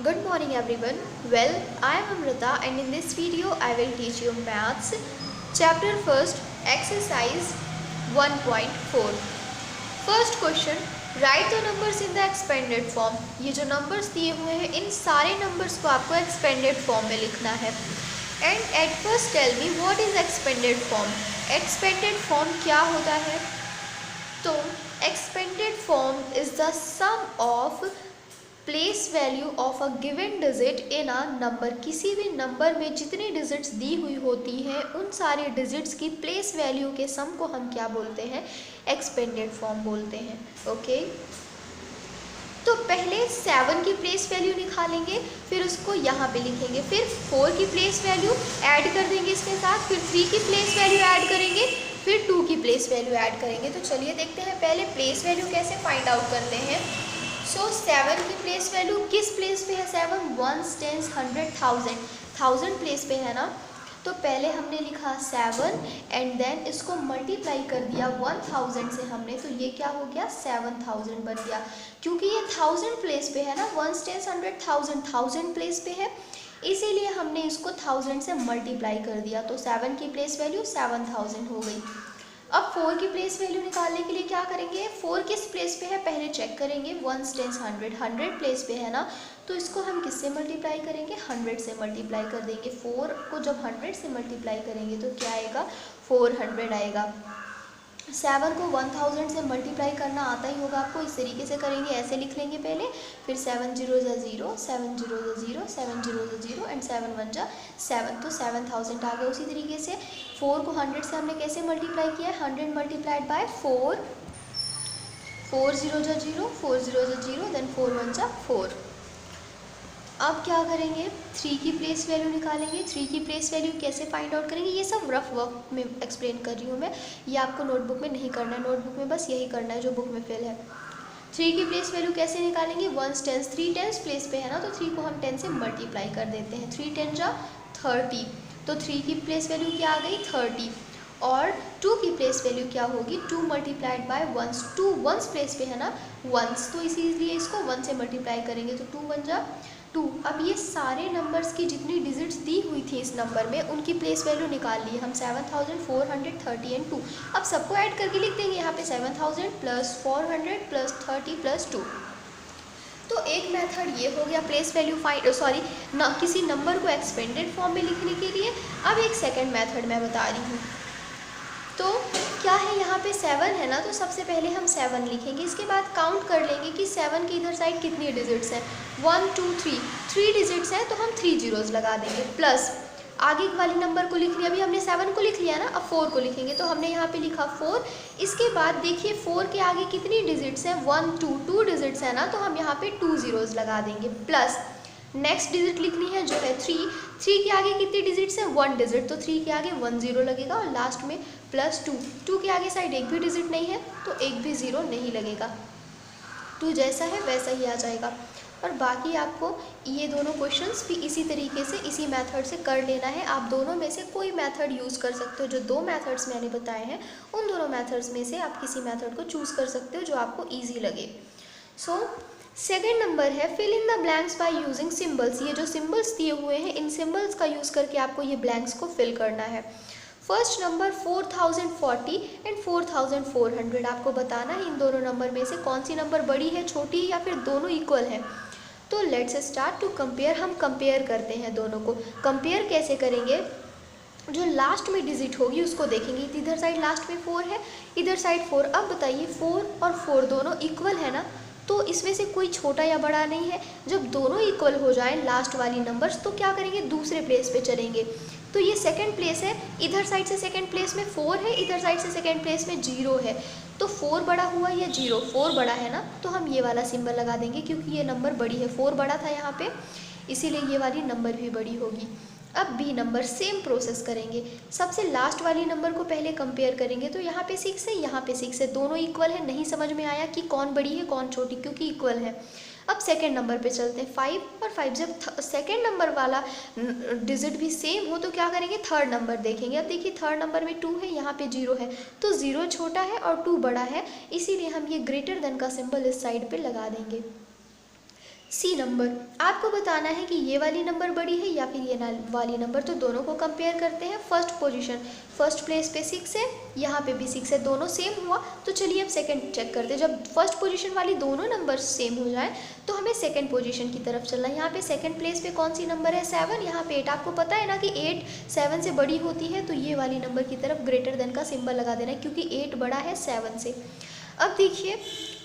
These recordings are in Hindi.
Good morning everyone. Well, I am Amrita and in this video I will teach you maths chapter first exercise 1.4. First question, write the numbers in the expanded form. ये जो numbers दिए हुए हैं इन सारे numbers को आपको expanded form में लिखना है. And at first tell me what is expanded form. Expanded form क्या होता है? तो expanded form is the sum of place value of a given digit in a number. किसी भी नंबर में जितनी डिजिट्स दी हुई होती हैं उन सारे डिजिट्स की प्लेस वैल्यू के सम को हम क्या बोलते हैं? एक्सपेंडेड फॉर्म बोलते हैं. ओके, तो पहले 7 की प्लेस वैल्यू निकालेंगे, फिर उसको यहाँ पे लिखेंगे, फिर 4 की प्लेस वैल्यू ऐड कर देंगे इसके साथ, फिर 3 की प्लेस वैल्यू ऐड करेंगे, फिर 2 की प्लेस वैल्यू ऐड करेंगे. तो चलिए देखते हैं पहले प्लेस वैल्यू कैसे फाइंड आउट करते हैं. सो 7 की प्लेस वैल्यू किस प्लेस पे है? 7 1s 10s 100 1000 प्लेस पे है ना. तो पहले हमने लिखा 7 एंड देन इसको मल्टीप्लाई कर दिया 1000 से हमने, तो ये क्या हो गया? 7000 बन गया. क्योंकि ये 1000 प्लेस पे है ना, 1s 10s 100 1000 प्लेस पे है, इसीलिए हमने इसको 1000 से मल्टीप्लाई कर दिया. तो 7 की प्लेस वैल्यू 7000 हो गई. अब 4 की प्लेस वैल्यू निकालने के लिए क्या करेंगे? 4 किस प्लेस पे है पहले चेक करेंगे. 1s 10s 100 प्लेस पे है ना, तो इसको हम किससे मल्टीप्लाई करेंगे? 100 से मल्टीप्लाई कर देंगे. 4 को जब 100 से मल्टीप्लाई करेंगे तो क्या आएगा? 400 आएगा. 7 को 1000 से मल्टीप्लाई करना आता ही होगा आपको, इस तरीके से करेंगे, ऐसे लिख लेंगे पहले, फिर 7 0 0 7 0 0 7 0 0 एंड 7 1 7. तो 7000 आ गया. उसी तरीके से 4 को 100 से हमने कैसे मल्टीप्लाई किया? 100 मल्टीप्लाइड बाय 4, 4 0 0 4 0 0 देन 4 1 4. अब क्या करेंगे? 3 की प्लेस वैल्यू निकालेंगे. 3 की प्लेस वैल्यू कैसे फाइंड आउट करेंगे? ये सब रफ वर्क में एक्सप्लेन कर रही हूँ मैं, ये आपको नोटबुक में नहीं करना है. नोटबुक में बस यही करना है जो बुक में फिल है. 3 की प्लेस वैल्यू कैसे निकालेंगे? 1s 10s 3 10s प्लेस पे है ना, तो 3 को हम 10 से मल्टीप्लाई कर देते हैं. 3 10 30. तो 3 की प्लेस वैल्यू क्या आ गई? 30. और 2 की प्लेस वैल्यू क्या होगी? 2 multiplied by 1s. 2 1s place पे है ना, 1s, तो इसीलिए इसको 1 से मल्टीप्लाई करेंगे. तो 2 1 2. अब ये सारे नंबर्स की जितनी डिजिट्स दी हुई थी इस नंबर में उनकी प्लेस वैल्यू निकाल ली हम. 7430 एंड 2. अब सबको ऐड करके लिख देंगे यहाँ पे 7000 प्लस 400 प्लस 30 प्लस 2. तो एक मेथड ये हो गया प्लेस वैल्यू किसी नंबर को एक्सपेंडेड फॉर्म में लिखने के लिए. अब एक सेकेंड मेथड मैं बता रही हूँ. तो क्या है, यहाँ पे 7 है ना, तो सबसे पहले हम 7 लिखेंगे. इसके बाद काउंट कर लेंगे कि 7 की इधर साइड कितनी डिजिट्स हैं. 1 2 3 डिजिट्स हैं, तो हम 3 जीरोज़ लगा देंगे. प्लस आगे वाले नंबर को लिख लिया. अभी हमने 7 को लिख लिया ना, अब 4 को लिखेंगे. तो हमने यहाँ पे लिखा 4. इसके बाद देखिए 4 के आगे कितनी डिजिट्स हैं? 1 2 डिजिट्स है ना, तो हम यहाँ पे 2 जीरोज़ लगा देंगे. प्लस नेक्स्ट डिजिट लिखनी है जो है 3. 3 के आगे कितनी डिजिट्स है? 1 डिजिट, तो 3 के आगे 1 0 लगेगा. और लास्ट में प्लस 2. 2 के आगे साइड एक भी डिजिट नहीं है, तो एक भी 0 नहीं लगेगा. 2 जैसा है वैसा ही आ जाएगा. और बाकी आपको ये दोनों क्वेश्चंस भी इसी तरीके से इसी मेथड से कर लेना है. आप दोनों में से कोई मेथड यूज़ कर सकते हो. जो 2 मेथड्स मैंने बताए हैं उन दोनों मेथड्स में से आप किसी मेथड को चूज़ कर सकते हो जो आपको ईजी लगे. सो सेकेंड नंबर है fill in the blanks by using symbols. ये जो सिम्बल्स दिए हुए हैं इन सिम्बल्स का यूज़ करके आपको ये ब्लैंक्स को फिल करना है. First number 4040 and 4400. आपको बताना है इन दोनों नंबर में से कौन सी नंबर बड़ी है, छोटी है, या फिर दोनों इक्वल है. तो लेट्स स्टार्ट टू कंपेयर. हम कंपेयर करते हैं दोनों को. कंपेयर कैसे करेंगे? जो लास्ट में डिजिट होगी उसको देखेंगे. इधर साइड लास्ट में 4 है, इधर साइड 4. अब बताइए 4 और 4 दोनों इक्वल है ना, तो इसमें से कोई छोटा या बड़ा नहीं है. जब दोनों इक्वल हो जाएं लास्ट वाली नंबर्स, तो क्या करेंगे? दूसरे प्लेस पे चलेंगे. तो ये सेकंड प्लेस है, इधर साइड से सेकंड प्लेस में 4 है, इधर साइड से सेकंड प्लेस में 0 है. तो 4 बड़ा हुआ या 0? 4 बड़ा है ना, तो हम ये वाला सिंबल लगा देंगे क्योंकि ये नंबर बड़ी है. 4 बड़ा था यहाँ पे, इसीलिए ये वाली नंबर भी बड़ी होगी. अब बी नंबर सेम प्रोसेस करेंगे. सबसे लास्ट वाली नंबर को पहले कंपेयर करेंगे. तो यहाँ पे 6 है, यहाँ पे 6 है, दोनों इक्वल है. नहीं समझ में आया कि कौन बड़ी है कौन छोटी, क्योंकि इक्वल है. अब सेकेंड नंबर पे चलते हैं. 5 और 5. जब सेकेंड नंबर वाला डिजिट भी सेम हो तो क्या करेंगे? थर्ड नंबर देखेंगे. अब देखिए थर्ड नंबर में 2 है, यहाँ पे 0 है, तो 0 छोटा है और 2 बड़ा है, इसीलिए हम ये ग्रेटर देन का सिंबल इस साइड पे लगा देंगे. सी नंबर, आपको बताना है कि ये वाली नंबर बड़ी है या फिर ये वाली नंबर, तो दोनों को कंपेयर करते हैं। फर्स्ट पोजीशन, फर्स्ट प्लेस पे 6 है, यहाँ पे भी 6 है, दोनों सेम हुआ। तो चलिए अब सेकंड चेक करते हैं। जब फर्स्ट पोजीशन वाली दोनों नंबर सेम हो जाए तो हमें सेकंड पोजीशन की तरफ चलना है। यहाँ पे सेकंड प्लेस पे कौन सी नंबर है? 7, यहाँ पे 8। आपको पता है ना कि 8 7 से बड़ी होती है, तो ये वाली नंबर की तरफ ग्रेटर देन का सिंबल लगा देना है, क्योंकि 8 बड़ा है 7 से। अब देखिए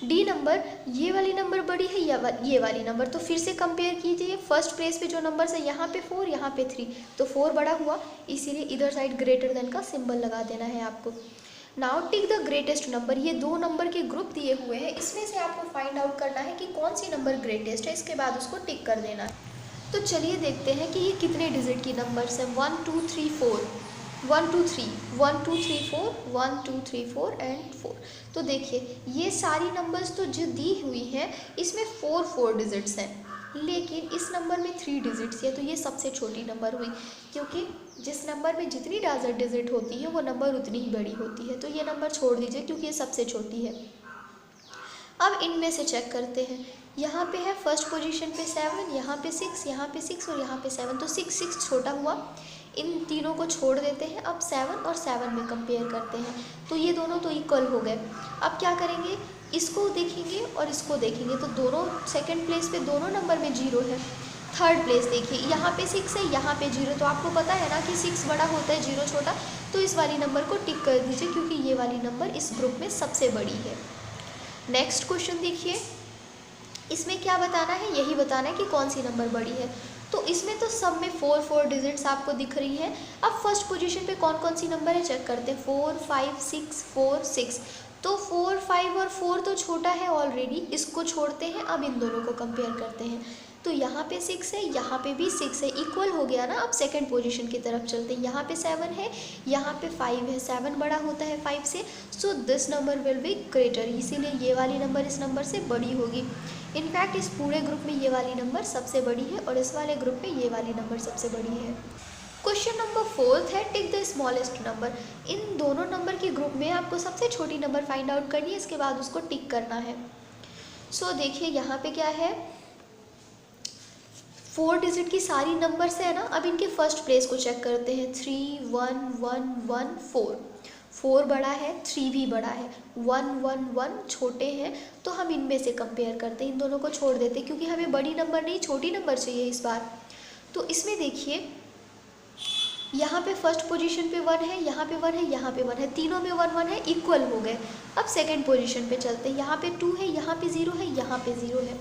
डी नंबर, ये वाली नंबर बड़ी है या ये वाली नंबर, तो फिर से कंपेयर कीजिए। फर्स्ट प्लेस पे जो नंबर्स है, यहाँ पे 4, यहाँ पे 3, तो 4 बड़ा हुआ, इसीलिए इधर साइड ग्रेटर देन का सिंबल लगा देना है आपको। Now tick the greatest number, ये 2 नंबर के ग्रुप दिए हुए हैं, इसमें से आपको फाइंड आउट करना है कि कौन सी नंबर ग्रेटेस्ट है, इसके बाद उसको टिक कर देना है। तो चलिए देखते हैं कि ये कितने डिजिट की नंबर्स हैं। 1 2 3 4, 1 2 3, 1 2 3 4, 1 2 3 4 एंड 4। तो देखिए ये सारी नंबर्स तो जो दी हुई हैं इसमें 4 डिजिट्स हैं, लेकिन इस नंबर में 3 डिजिट्स है, तो ये सबसे छोटी नंबर हुई, क्योंकि जिस नंबर में जितनी ज़्यादा डिजिट होती है वो नंबर उतनी ही बड़ी होती है। तो ये नंबर छोड़ दीजिए क्योंकि ये सबसे छोटी है। अब इनमें से चेक करते हैं। यहाँ पे है फर्स्ट पोजीशन पे 7, यहाँ पे 6, यहाँ पे 6 और यहाँ पे 7, तो 6 छोटा हुआ। इन तीनों को छोड़ देते हैं। अब 7 और 7 में कंपेयर करते हैं, तो ये दोनों तो इक्वल हो गए। अब क्या करेंगे, इसको देखेंगे और इसको देखेंगे, तो दोनों सेकंड प्लेस पे दोनों नंबर में 0 है। थर्ड प्लेस देखिए, यहाँ पे 6 है, यहाँ पे 0, तो आपको पता है ना कि 6 बड़ा होता है 0 छोटा, तो इस वाली नंबर को टिक कर दीजिए क्योंकि ये वाली नंबर इस ग्रुप में सबसे बड़ी है। नेक्स्ट क्वेश्चन देखिए, इसमें क्या बताना है, यही बताना है कि कौन सी नंबर बड़ी है। तो इसमें तो सब में 4 डिजिट्स आपको दिख रही हैं। अब फर्स्ट पोजीशन पे कौन कौन सी नंबर है चेक करते हैं। 4 5 6 4 6, तो 4 5 और 4 तो छोटा है ऑलरेडी, इसको छोड़ते हैं। अब इन दोनों को कंपेयर करते हैं, तो यहाँ पे 6 है, यहाँ पे भी 6 है, इक्वल हो गया ना। अब सेकंड पोजीशन की तरफ चलते हैं। यहाँ पे 7 है, यहाँ पे 5 है, 7 बड़ा होता है 5 से, so this number will be greater, इसीलिए ये वाली नंबर इस नंबर से बड़ी होगी। इनफैक्ट इस पूरे ग्रुप में ये वाली नंबर सबसे बड़ी है और इस वाले ग्रुप में ये वाली नंबर सबसे बड़ी है। क्वेश्चन नंबर 4 है टिक द स्मॉलेस्ट नंबर। इन दोनों नंबर के ग्रुप में आपको सबसे छोटी नंबर फाइंड आउट करनी है, इसके बाद उसको टिक करना है। सो देखिए यहाँ पे क्या है, 4 डिजिट की सारी नंबर्स है ना। अब इनके फर्स्ट प्लेस को चेक करते हैं। 3 1 1 1 4, 4 बड़ा है, 3 भी बड़ा है, 1 1 1 छोटे हैं, तो हम इनमें से कंपेयर करते हैं। इन दोनों को छोड़ देते हैं क्योंकि हमें बड़ी नंबर नहीं छोटी नंबर चाहिए इस बार। तो इसमें देखिए यहाँ पे फर्स्ट पोजीशन पे 1 है, यहाँ पे 1 है, यहाँ पे 1 है, तीनों में 1 1 है, इक्वल हो गए। अब सेकंड पोजीशन पे चलते हैं। यहाँ पे 2 है, यहाँ पे 0 है, यहाँ पे 0 है,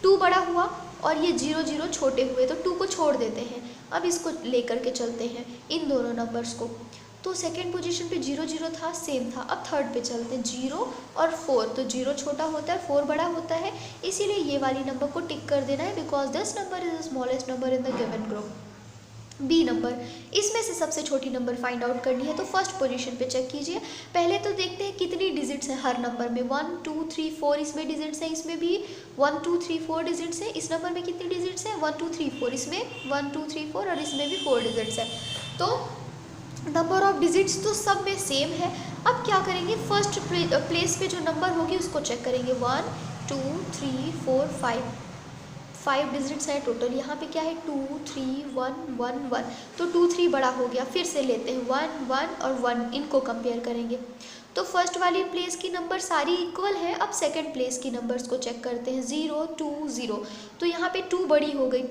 2 बड़ा हुआ और ये 0 0 छोटे हुए, तो 2 को छोड़ देते हैं। अब इसको लेकर के चलते हैं इन दोनों नंबर्स को। तो सेकंड पोजीशन पे 0 0 था, सेम था। अब थर्ड पे चलते हैं, 0 और 4, तो 0 छोटा होता है, 4 बड़ा होता है, इसीलिए ये वाली नंबर को टिक कर देना है, because this number is the smallest number in the given group. B number, इसमें से सबसे छोटी नंबर फाइंड आउट करनी है, तो फर्स्ट पोजीशन पे चेक कीजिए। पहले तो देखते हैं कितनी डिजिट्स हैं हर नंबर में। 1 2 3 4 इसमें डिजिट्स हैं, इसमें भी 1 2 3 4 डिजिट्स हैं। इस नंबर में कितनी डिजिट्स हैं? 1 2 3 4, इसमें 1 2 3 4 और इसमें भी 4 डिजिट्स हैं। तो नंबर ऑफ डिजिट्स तो सब में सेम है। अब क्या करेंगे, फर्स्ट प्लेस पे जो नंबर होगी उसको चेक करेंगे। 1 2 3 4 5 डिजिट्स हैं टोटल। यहाँ पे क्या है, 2 3 1 1 1, तो 2 3 बड़ा हो गया। फिर से लेते हैं 1 1 और 1, इनको कंपेयर करेंगे। तो फर्स्ट वाली प्लेस की नंबर सारी इक्वल है। अब सेकंड प्लेस की नंबर्स को चेक करते हैं। 0 2 0, तो यहाँ पे 2 बड़ी हो गई,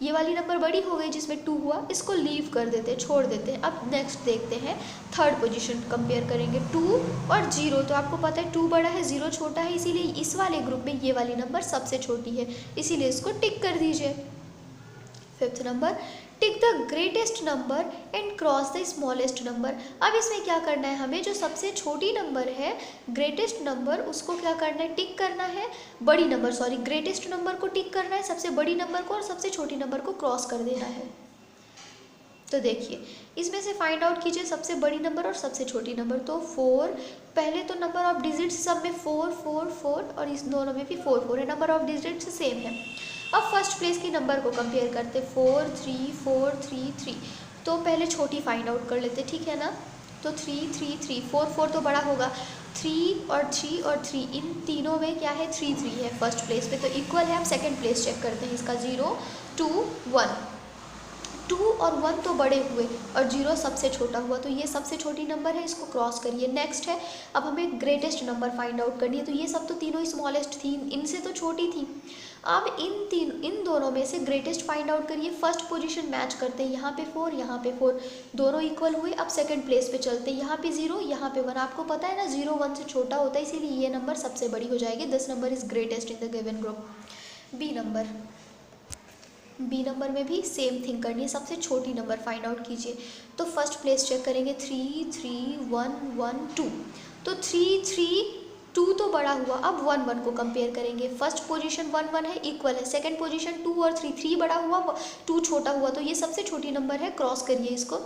ये वाली नंबर बड़ी हो गई जिसमें 2 हुआ, इसको लीव कर देते हैं, छोड़ देते हैं। अब नेक्स्ट देखते हैं, थर्ड पोजीशन कंपेयर करेंगे। 2 और 0, तो आपको पता है 2 बड़ा है 0 छोटा है, इसीलिए इस वाले ग्रुप में ये वाली नंबर सबसे छोटी है, इसीलिए इसको टिक कर दीजिए। Fifth number, tick the greatest number and cross the smallest number. अब इसमें क्या करना है, हमें जो सबसे छोटी नंबर है, ग्रेटेस्ट नंबर, उसको क्या करना है, टिक करना है। बड़ी नंबर, सॉरी, ग्रेटेस्ट नंबर को टिक करना है, सबसे बड़ी नंबर को, और सबसे छोटी नंबर को क्रॉस कर देना है। तो देखिए इसमें से फाइंड आउट कीजिए सबसे बड़ी नंबर और सबसे छोटी नंबर। तो 4, पहले तो नंबर ऑफ डिजिट्स सब में 4 4 4 और इस दोनों में भी 4 4 है, नंबर ऑफ डिजिट्स सेम है। अब फर्स्ट प्लेस की नंबर को कंपेयर करते, 4 3 4 3 3, तो पहले छोटी फाइंड आउट कर लेते, ठीक है ना। तो 3 3 3 4 4 तो बड़ा होगा, 3 और 3 इन तीनों में क्या है, 3 3 है फर्स्ट प्लेस पे, तो इक्वल है। हम सेकंड प्लेस चेक करते हैं इसका, 0 2 1। 2 और 1 तो बड़े हुए और 0 सबसे छोटा हुआ, तो ये सबसे छोटी नंबर है, इसको क्रॉस करिए। नेक्स्ट है, अब हमें ग्रेटेस्ट नंबर फाइंड आउट करनी है, तो ये सब तो तीनों ही स्मॉलेस्ट थी, इनसे तो छोटी थी। अब इन दोनों में से ग्रेटेस्ट फाइंड आउट करिए। फर्स्ट पोजीशन मैच करते हैं, यहाँ पे 4 यहाँ पे 4, दोनों इक्वल हुए। अब सेकंड प्लेस पे चलते हैं, यहाँ पे 0 यहाँ पे 1। आपको पता है ना 0 1 से छोटा होता है, इसीलिए ये नंबर सबसे बड़ी हो जाएगी। This number is greatest in the given group. B number में भी सेम थिंग करनी है, सबसे छोटी नंबर फाइंड आउट कीजिए। तो फर्स्ट प्लेस चेक करेंगे, 3 3 1 1 2, तो 3 3 2 तो बड़ा हुआ। अब 1 1 को कंपेयर करेंगे, फर्स्ट पोजीशन 1 1 है, इक्वल है। सेकंड पोजीशन 2 और 3, 3 बड़ा हुआ 2 छोटा हुआ, तो ये सबसे छोटी नंबर है, क्रॉस करिए इसको।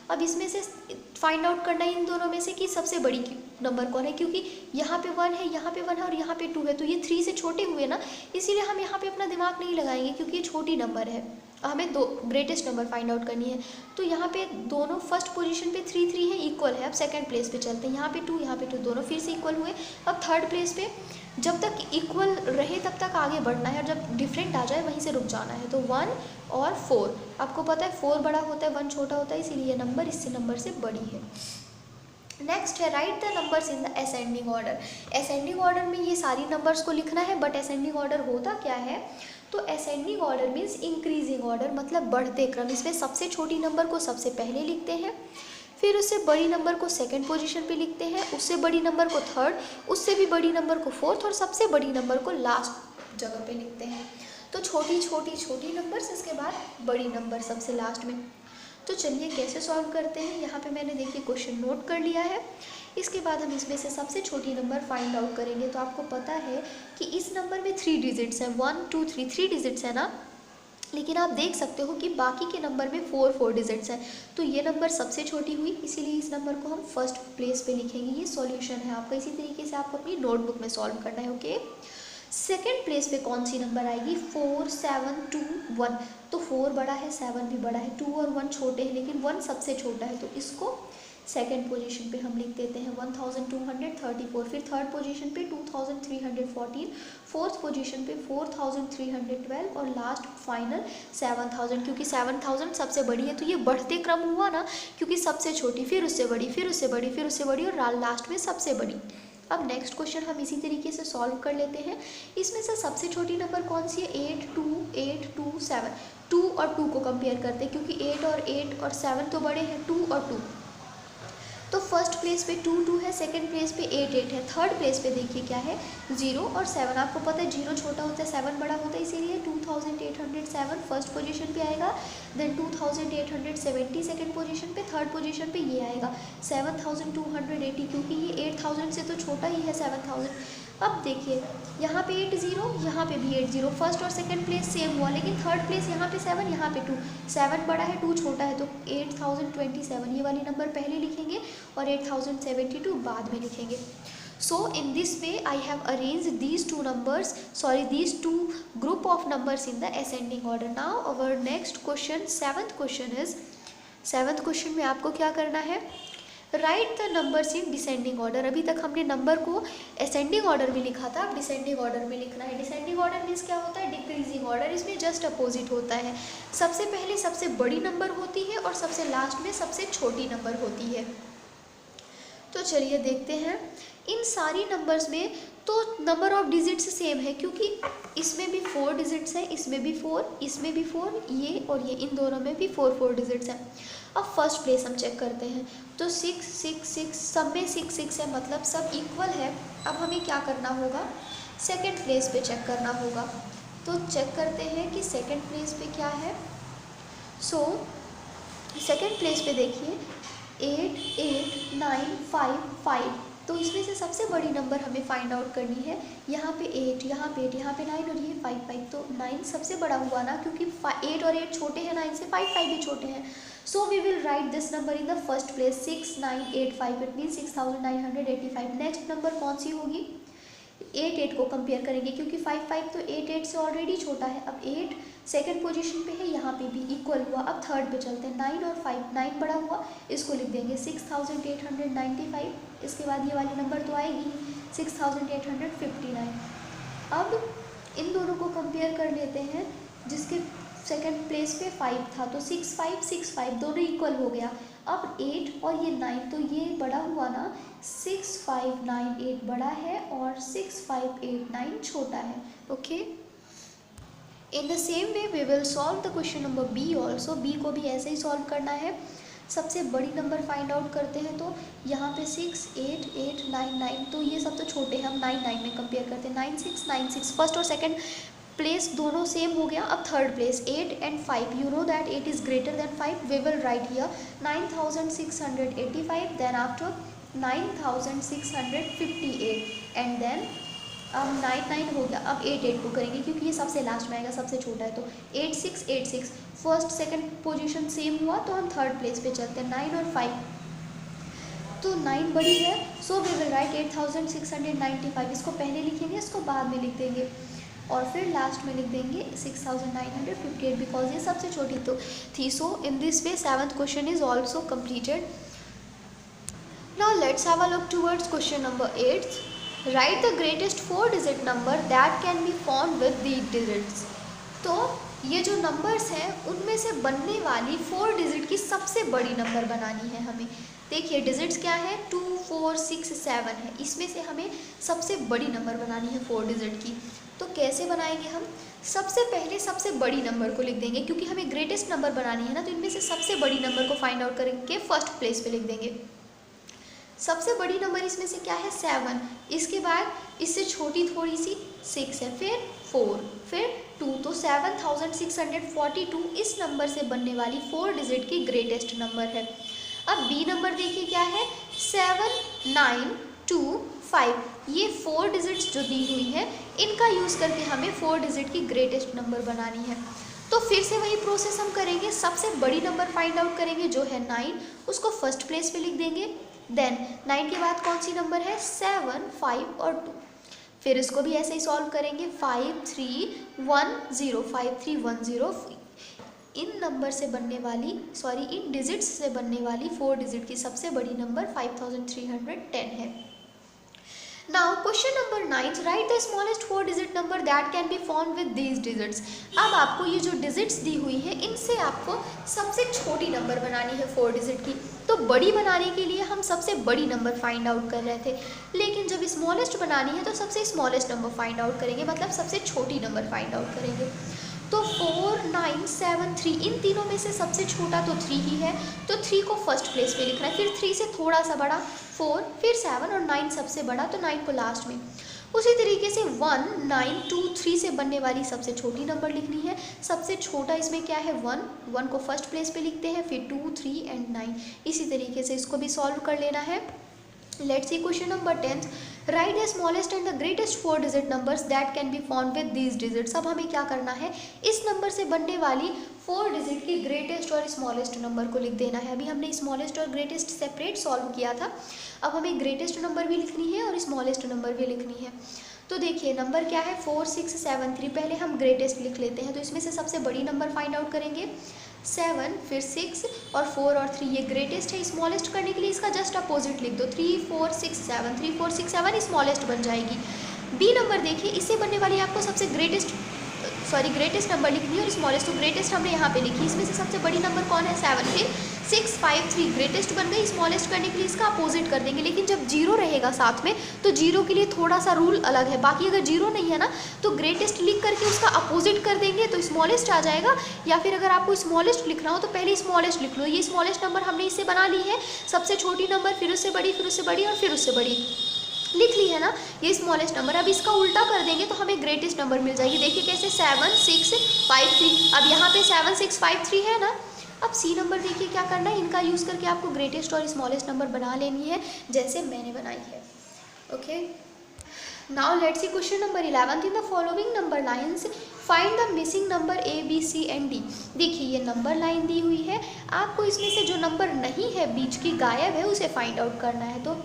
अब इसमें से फाइंड आउट करना है इन दोनों में से कि सबसे बड़ी नंबर कौन है, क्योंकि यहाँ पे 1 है, यहाँ पे 1 है और यहाँ पे 2 है, तो ये 3 से छोटे हुए ना, इसीलिए हम यहाँ पे अपना दिमाग नहीं लगाएंगे, क्योंकि ये छोटी नंबर है। हमें दो ग्रेटेस्ट नंबर फाइंड आउट करनी है, तो यहाँ पे दोनों फर्स्ट पोजीशन पे 3 3 है, इक्वल है। अब सेकंड प्लेस पे चलते हैं, यहाँ पे 2 यहाँ पे 2, दोनों फिर से इक्वल हुए। अब थर्ड प्लेस पे जब तक इक्वल रहे तब तक आगे बढ़ना है, और जब डिफरेंट आ जाए वहीं से रुक जाना है। तो 1 और 4, आपको पता है 4 बड़ा होता है 1 छोटा होता है, इसीलिए नंबर इससे नंबर से बड़ी है। नेक्स्ट है, right the numbers in the ascending order. Ascending order में ये सारी नंबर्स को लिखना है, बट असेंडिंग ऑर्डर होता क्या है, तो ascending order means increasing order, मतलब बढ़ते क्रम। इसमें सबसे छोटी नंबर को सबसे पहले लिखते हैं, फिर उससे बड़ी नंबर को सेकंड पोजीशन पे लिखते हैं, उससे बड़ी नंबर को थर्ड, उससे भी बड़ी नंबर को फोर्थ, और सबसे बड़ी नंबर को लास्ट जगह पे लिखते हैं। तो छोटी छोटी छोटी नंबर्स, इसके बाद बड़ी नंबर सबसे लास्ट में। तो चलिए कैसे सॉल्व करते हैं। यहाँ पे मैंने देखिए क्वेश्चन नोट कर लिया है। इसके बाद हम इसमें से सबसे छोटी नंबर फाइंड आउट करेंगे। तो आपको पता है कि इस नंबर में 3 डिजिट्स हैं, 1 2 3, 3 डिजिट्स है ना, लेकिन आप देख सकते हो कि बाकी के नंबर में 4 4 डिजिट्स हैं। तो ये नंबर सबसे छोटी हुई, इसीलिए इस नंबर को हम फर्स्ट प्लेस पे लिखेंगे। ये सॉल्यूशन है आपका, इसी तरीके से आपको अपनी नोटबुक में सॉल्व करना है। ओके, सेकेंड प्लेस पे कौन सी नंबर आएगी, 4 7 2 1। तो 4 बड़ा है, 7 भी बड़ा है, 2 और 1 छोटे हैं, लेकिन 1 सबसे छोटा है, तो इसको सेकेंड पोजीशन पे हम लिख देते हैं 1234। फिर थर्ड पोजीशन पे 2314, फोर्थ पोजीशन पे 4312 और लास्ट फाइनल 7000। क्योंकि 7000 सबसे बड़ी है, तो ये बढ़ते क्रम हुआ ना, क्योंकि सबसे छोटी, फिर उससे बड़ी, फिर उससे बड़ी, फिर उससे बड़ी और लास्ट में सबसे बड़ी। अब नेक्स्ट क्वेश्चन हम इसी तरीके से सॉल्व कर लेते हैं। इसमें से सबसे छोटी नंबर कौन सी है, 8 2 7। 2 और 2 को कंपेयर करते हैं, क्योंकि 8 और 7 तो बड़े हैं, 2 और 2। तो फर्स्ट प्लेस पे 2 2 है, सेकंड प्लेस पे 8 8 है, थर्ड प्लेस पे देखिए क्या है, 0 और 7। आपको पता है 0 छोटा होता है 7 बड़ा होता है, इसीलिए 2807 फर्स्ट पोजीशन पे आएगा। देन 2870 सेकंड पोजीशन पे, थर्ड पोजीशन पे ये आएगा 7280, क्योंकि ये 8000 से तो छोटा ही है 7000। अब देखिए यहाँ पे 8 0, यहाँ पे भी 8 0, फर्स्ट और सेकंड प्लेस सेम हुआ, लेकिन थर्ड प्लेस यहाँ पे 7, यहाँ पे 2, 7 बड़ा है 2 छोटा है, तो 8027 ये वाली नंबर पहले लिखेंगे और 8072 बाद में लिखेंगे। So in this way I have arranged these two group of numbers in the ascending order. Now our next question, seventh question में आपको क्या करना है, right the numbers in descending order. अभी तक हमने नंबर को असेंडिंग ऑर्डर में लिखा था, अब डिसेंडिंग ऑर्डर में लिखना है। डिसेंडिंग ऑर्डर मीन्स क्या होता है, डिक्रीजिंग ऑर्डर, इसमें जस्ट अपोजिट होता है। सबसे पहले सबसे बड़ी नंबर होती है और सबसे लास्ट में सबसे छोटी नंबर होती है। तो चलिए देखते हैं इन सारी नंबर्स में, तो नंबर ऑफ डिजिट्स सेम है, क्योंकि इसमें भी 4 डिजिट्स हैं, इसमें भी 4, इसमें भी 4, ये और ये, इन दोनों में भी 4 4 डिजिट्स हैं। अब फर्स्ट प्लेस हम चेक करते हैं, तो 6 6 6, सब में 6 6 है, मतलब सब इक्वल है। अब हमें क्या करना होगा, सेकंड प्लेस पे चेक करना होगा। तो चेक करते हैं कि सेकंड प्लेस पे क्या है। सो सेकंड प्लेस पे देखिए 8 8 9 5 5, तो इसमें से सबसे बड़ी नंबर हमें फाइंड आउट करनी है। यहाँ पे 8, यहाँ पे 8, यहाँ पे 9 और ये 5 5, तो 9 सबसे बड़ा हुआ ना, क्योंकि 8 और 8 छोटे हैं 9 से, 5 5 भी छोटे हैं। So we will write this number in the first place 6985, it mean 6985। Next number कौन सी होगी, 8 को कंपेयर करेंगे, क्योंकि 5 तो 8 से ऑलरेडी छोटा है। अब 8 सेकेंड पोजीशन पे है, यहाँ पे भी इक्वल हुआ। अब थर्ड पे चलते हैं, 9 और 5, 9 बड़ा हुआ, इसको लिख देंगे 6895। इसके बाद ये वाली नंबर तो आएगी 6859। अब इन दोनों को कंपेयर कर लेते हैं, जिसके सेकंड प्लेस पे 5 था, तो 6 5 6 5 दोनों इक्वल हो गया। अब 8 और ये 9, तो ये बड़ा हुआ ना, 6598 बड़ा है और 6589 छोटा है। Okay, in the same way we will solve the question number B also. B को भी ऐसे ही सॉल्व करना है। सबसे बड़ी नंबर फाइंड आउट करते हैं, तो यहाँ पे 6 8 8 9 9, तो ये सब तो छोटे हैं, हम 9 9 में कंपेयर करते हैं। 9 6 9 6, फर्स्ट और सेकंड प्लेस दोनों सेम हो गया। अब third place 8 and 5, you know that 8 is greater than 5, we will write here 9685, then after 9658 and then 9 9 हो गया। अब 8 8 को करेंगे, क्योंकि ये सबसे लास्ट में आएगा, सबसे छोटा है, तो 8 6 8 6, फर्स्ट सेकंड पोजीशन सेम हुआ, तो हम थर्ड प्लेस पे चलते हैं। 9 और 5, तो 9 बड़ी है, सो वी विल राइट 8695। इसको पहले लिखेंगे, इसको बाद में लिख देंगे, और फिर लास्ट में लिख देंगे 6958, बिकॉज ये सबसे छोटी तो थी। So in this way 7th question is also completed. Now let's have a look towards question number 8. Write the greatest 4-digit number that can be formed with these digits. तो ये जो नंबर्स हैं उनमें से बनने वाली 4 डिजिट की सबसे बड़ी नंबर बनानी है हमें। देखिए डिजिट्स क्या है, 2 4 6 7 है, इसमें से हमें सबसे बड़ी नंबर बनानी है 4 डिजिट की। तो कैसे बनाएंगे हम? सबसे पहले सबसे बड़ी नंबर को लिख देंगे, क्योंकि हमें ग्रेटेस्ट नंबर बनानी है ना, तो इनमें से सबसे बड़ी नंबर को फाइंड आउट करके फर्स्ट प्लेस पे लिख देंगे। सबसे बड़ी नंबर इसमें से क्या है, 7। इसके बाद इससे छोटी थोड़ी सी 6 है, फिर 4, फिर 2, तो 7642 इस नंबर से बनने वाली 4 डिजिट की ग्रेटेस्ट नंबर है। अब बी नंबर देखिए क्या है, 7925, ये 4 डिजिट्स जो दी हुई है इनका यूज़ करके हमें 4 डिजिट की ग्रेटेस्ट नंबर बनानी है। तो फिर से वही प्रोसेस हम करेंगे, सबसे बड़ी नंबर फाइंड आउट करेंगे जो है 9, उसको फर्स्ट प्लेस पे लिख देंगे। देन 9 के बाद कौन सी नंबर है, 7 5 और 2, फिर इसको भी ऐसे ही सॉल्व करेंगे, 5310 5310। इन नंबर से बनने वाली इन डिजिट्स से बनने वाली 4 डिजिट की सबसे बड़ी नंबर 5310 है। Now question number 9, right the smallest 4 digit number that can be formed with these digits. अब आपको ये जो डिजिट्स दी हुई है इनसे आपको सबसे छोटी नंबर बनानी है 4 डिजिट की। तो बड़ी बनाने के लिए हम सबसे बड़ी नंबर फाइंड आउट कर रहे थे, लेकिन जब स्मॉलेस्ट बनानी है तो सबसे स्मॉलेस्ट नंबर फाइंड आउट करेंगे, मतलब सबसे छोटी नंबर फाइंड आउट करेंगे। तो 4973, इन तीनों में से सबसे छोटा तो 3 ही है, तो 3 को फर्स्ट प्लेस पे लिखना है, फिर 3 से थोड़ा सा बड़ा 4, फिर 7 और 9 सबसे बड़ा, तो 9 को लास्ट में। उसी तरीके से 1923 से बनने वाली सबसे छोटी नंबर लिखनी है। सबसे छोटा इसमें क्या है, 1 को फर्स्ट प्लेस पे लिखते हैं, फिर 2 3 एंड 9। इसी तरीके से इसको भी सॉल्व कर लेना है। Let's see question number 10, right the smallest and the greatest 4 digit numbers that can be formed with these digits. अब हमें क्या करना है, इस नंबर से बनने वाली 4 डिजिट की ग्रेटेस्ट और स्मॉलेस्ट नंबर को लिख देना है। अभी हमने स्मॉलेस्ट और ग्रेटेस्ट सेपरेट सॉल्व किया था, अब हमें ग्रेटेस्ट नंबर भी लिखनी है और स्मॉलेस्ट नंबर भी लिखनी है। तो देखिए नंबर क्या है, 4673, पहले हम ग्रेटेस्ट लिख लेते हैं। तो इसमें से सबसे बड़ी नंबर फाइंड आउट करेंगे, 7, फिर 6 और 4 और 3, ये ग्रेटेस्ट है। स्मॉलेस्ट करने के लिए इसका जस्ट अपोजिट लिख दो, 3 4 6 7, 3 4 6 7 स्मॉलेस्ट बन जाएगी। बी नंबर देखिए, इससे बनने वाली आपको सबसे ग्रेटेस्ट नंबर लिखनी है और स्मॉलेस्ट, तो ग्रेटेस्ट हमने यहाँ पे लिखी। इसमें से सबसे बड़ी नंबर कौन है, 7, फिर 6 5 3, ग्रेटेस्ट बन गई। स्मॉलेस्ट करने के लिए इसका अपोजिट कर देंगे, लेकिन जब 0 रहेगा साथ में तो 0 के लिए थोड़ा सा रूल अलग है। बाकी अगर 0 नहीं है ना तो ग्रेटेस्ट लिख करके उसका अपोजिट कर देंगे तो स्मॉलेस्ट आ जाएगा, या फिर अगर आपको स्मॉलेस्ट लिखना हो तो पहले स्मॉलेस्ट लिख लो। ये स्मॉलेस्ट नंबर हमने इससे बना ली है, सबसे छोटी नंबर, फिर उससे बड़ी, फिर उससे बड़ी और फिर उससे बड़ी लिख ली है ना, ये स्मॉलेस्ट नंबर। अब इसका उल्टा कर देंगे तो हमें ग्रेटेस्ट नंबर मिल जाएगी। देखिए कैसे, 7 6 5 3, अब यहाँ पे 7 6 5 3 है ना। अब सी नंबर देखिए क्या करना है, इनका यूज़ करके आपको ग्रेटेस्ट और स्मॉलेस्ट नंबर बना लेनी है, जैसे मैंने बनाई है। Okay, now let's see question number 11, in the following number lines find the missing number A B C and D। देखिए ये नंबर लाइन दी हुई है, आपको इसमें से जो नंबर नहीं है, बीच की गायब है, उसे फाइंड आउट करना है। तो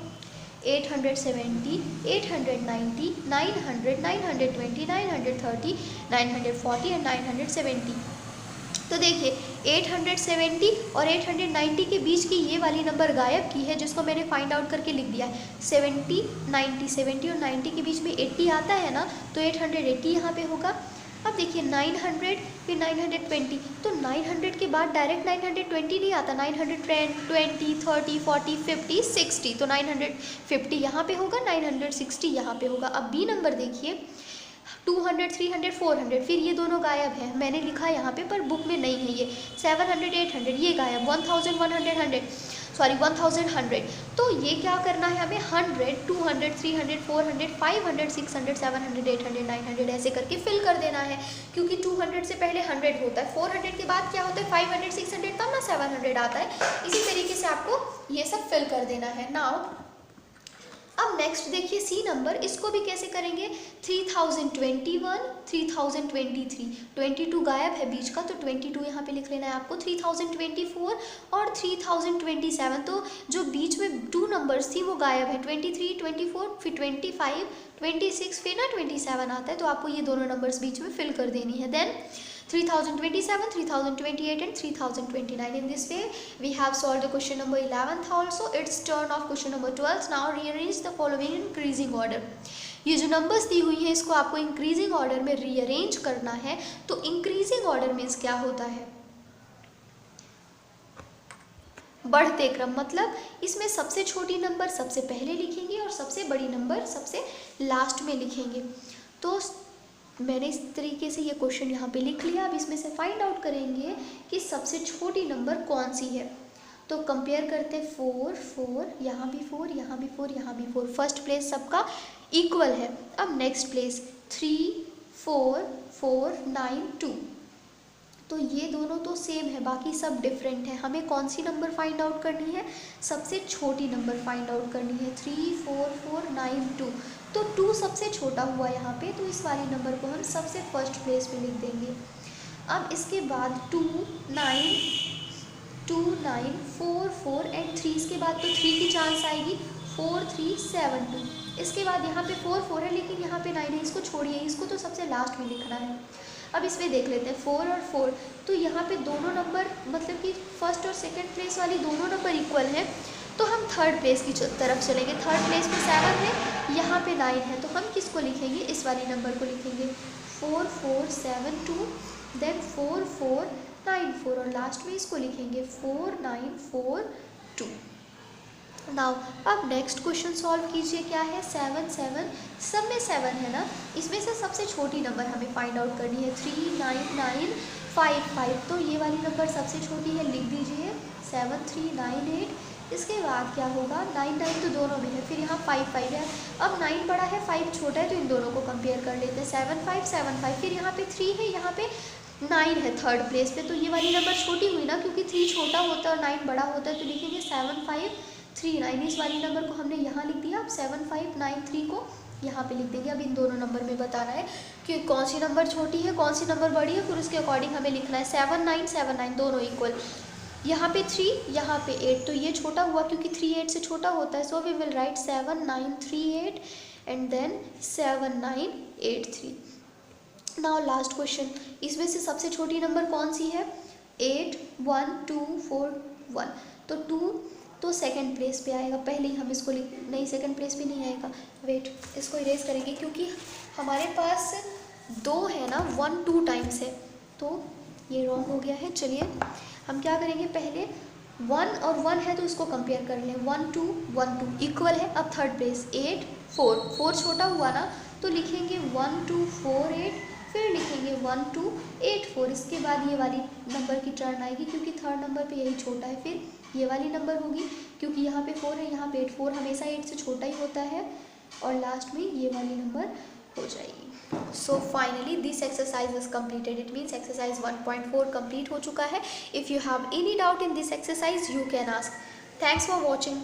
870, 890, 900, 920, 930, 940 एंड 970। तो देखिए 870 और 890 के बीच की ये वाली नंबर गायब की है, जिसको मैंने फाइंड आउट करके लिख दिया है। 70, 90, 70 और 90 के बीच में 80 आता है ना, तो 880 यहाँ पे होगा। अब देखिए 900 फिर 920, तो 900 के बाद डायरेक्ट 920 नहीं आता, 910, 20, 30, 40, 50, 60, तो 950 यहाँ पे होगा, 960 यहाँ पे होगा। अब बी नंबर देखिए 200, 300, 400, फिर ये दोनों गायब है, मैंने लिखा यहाँ पे पर बुक में नहीं है ये। 700, 800 ये गायब, 1000, 1100, तो ये क्या करना है हमें 100, 200, 300, 400, 500, 600, 700, 800, 900 ऐसे करके फिल कर देना है, क्योंकि 200 से पहले 100 होता है, 400 के बाद क्या होता है 500, 600 तब ना 700 आता है। इसी तरीके से आपको ये सब फिल कर देना है। नाउ अब नेक्स्ट देखिए सी नंबर, इसको भी कैसे करेंगे। 3021, 3023, 22 गायब है बीच का, तो 22 यहाँ पे लिख लेना है आपको। 3024 और 3027, तो जो बीच में 2 नंबर्स थी वो गायब है, 23, 24, फिर 25, 26, फिर ना 27 आता है, तो आपको ये दोनों नंबर्स बीच में फिल कर देनी है। Then 3027, 3028 and 3029. In this way we have solved the question number 11th also. It's turn of question number 12. Now rearrange the following in increasing order. ये जो नंबर्स दी हुई हैं इसको आपको इंक्रीजिंग ऑर्डर में रीअरेंज करना है। तो इंक्रीजिंग ऑर्डर मीन्स क्या होता है, बढ़ते क्रम, मतलब इसमें सबसे छोटी नंबर सबसे पहले लिखेंगे और सबसे बड़ी नंबर सबसे लास्ट में लिखेंगे। तो मैंने इस तरीके से ये क्वेश्चन यहाँ पे लिख लिया। अब इसमें से फाइंड आउट करेंगे कि सबसे छोटी नंबर कौन सी है। तो कंपेयर करते 4, 4, यहाँ भी 4, यहाँ भी 4, यहाँ भी 4, फर्स्ट प्लेस सबका इक्वल है। अब नेक्स्ट प्लेस 3, 4, 4, 9, 2, तो ये दोनों तो सेम है, बाकी सब डिफरेंट है। हमें कौन सी नंबर फाइंड आउट करनी है, सबसे छोटी नंबर फाइंड आउट करनी है। 3, 4, 4, 9, 2, तो 2 सबसे छोटा हुआ यहाँ पे, तो इस वाली नंबर को हम सबसे फर्स्ट प्लेस पे लिख देंगे। अब इसके बाद 2, 9, 2, 9, 4, 4 एंड 3, इसके बाद तो 3 की चांस आएगी, 4, 3, 7, 2, इसके बाद यहाँ पे 4, 4 है लेकिन यहाँ पे 9 है, इसको छोड़िए, इसको तो सबसे लास्ट में लिखना है। अब इसमें देख लेते हैं 4 और 4, तो यहाँ पे दोनों नंबर मतलब कि फर्स्ट और सेकंड प्लेस वाली दोनों नंबर इक्वल हैं, तो हम थर्ड प्लेस की तरफ चलेंगे। थर्ड प्लेस में 7 है, यहाँ पे 9 है, तो हम किसको लिखेंगे, इस वाली नंबर को लिखेंगे। 4, 4, 7, 2, देन 4, 4, 9, 4 और लास्ट में इसको लिखेंगे 4, 9, 4, 2। नाउ अब नेक्स्ट क्वेश्चन सॉल्व कीजिए। क्या है 7, 7, सब में 7 है ना, इसमें से सबसे छोटी नंबर हमें फाइंड आउट करनी है। 3, 9, 9, 5, 5, तो ये वाली नंबर सबसे छोटी है, लिख दीजिए 7, 3, 9, 8। इसके बाद क्या होगा 9, 9 तो दोनों में है, फिर यहाँ 5, 5 है। अब 9 बड़ा है 5 छोटा है, तो इन दोनों को कंपेयर कर लेते हैं। 7, 5, 7, 5, फिर यहाँ पे 3 है, यहाँ पे 9 है थर्ड प्लेस पे, तो ये वाली नंबर छोटी हुई ना, क्योंकि 3 छोटा होता है और 9 बड़ा होता है, तो लिखेंगे 7, 5, 3, 9। इस वाली नंबर को हमने यहाँ लिख दिया। अब 7, 5, 9, 3 को यहाँ पे लिख देंगे। अब इन दोनों नंबर में बताना है कि कौन सी नंबर छोटी है कौन सी नंबर बड़ी है, फिर उसके अकॉर्डिंग हमें लिखना है। 7, 9, 7, 9 दोनों इक्वल, यहाँ पे 3, यहाँ पे 8, तो ये छोटा हुआ क्योंकि 3 8 से छोटा होता है, so we will write 7, 9, 3, 8 and then 7, 9, 8, 3। Now last question, इसमें से सबसे छोटी नंबर कौन सी है, 8, 1, 2, 4, 1, तो 2 तो सेकंड प्लेस पे आएगा। पहले ही हम इसको लिख, नहीं सेकंड प्लेस पे नहीं आएगा, वेट इसको इरेज करेंगे क्योंकि हमारे पास 2 है ना, 1 2 टाइम्स है, तो ये रॉन्ग हो गया है। चलिए हम क्या करेंगे, पहले 1 और 1 है तो उसको कंपेयर कर लें। 1 2 1 2 इक्वल है। अब थर्ड प्लेस 8 4 4 छोटा हुआ ना, तो लिखेंगे 1 2 4 8, फिर लिखेंगे 1 2 8 4। इसके बाद ये वाली नंबर की टर्न आएगी क्योंकि थर्ड नंबर पे यही छोटा है, फिर ये वाली नंबर होगी क्योंकि यहाँ पे 4 है, यहाँ पे 8, 4 हमेशा 8 से छोटा ही होता है, और लास्ट में ये वाली नंबर हो जाएगी। So finally this exercise is completed. It means exercise 1.4 complete हो चुका है। If you have any doubt in this exercise you can ask. Thanks for watching.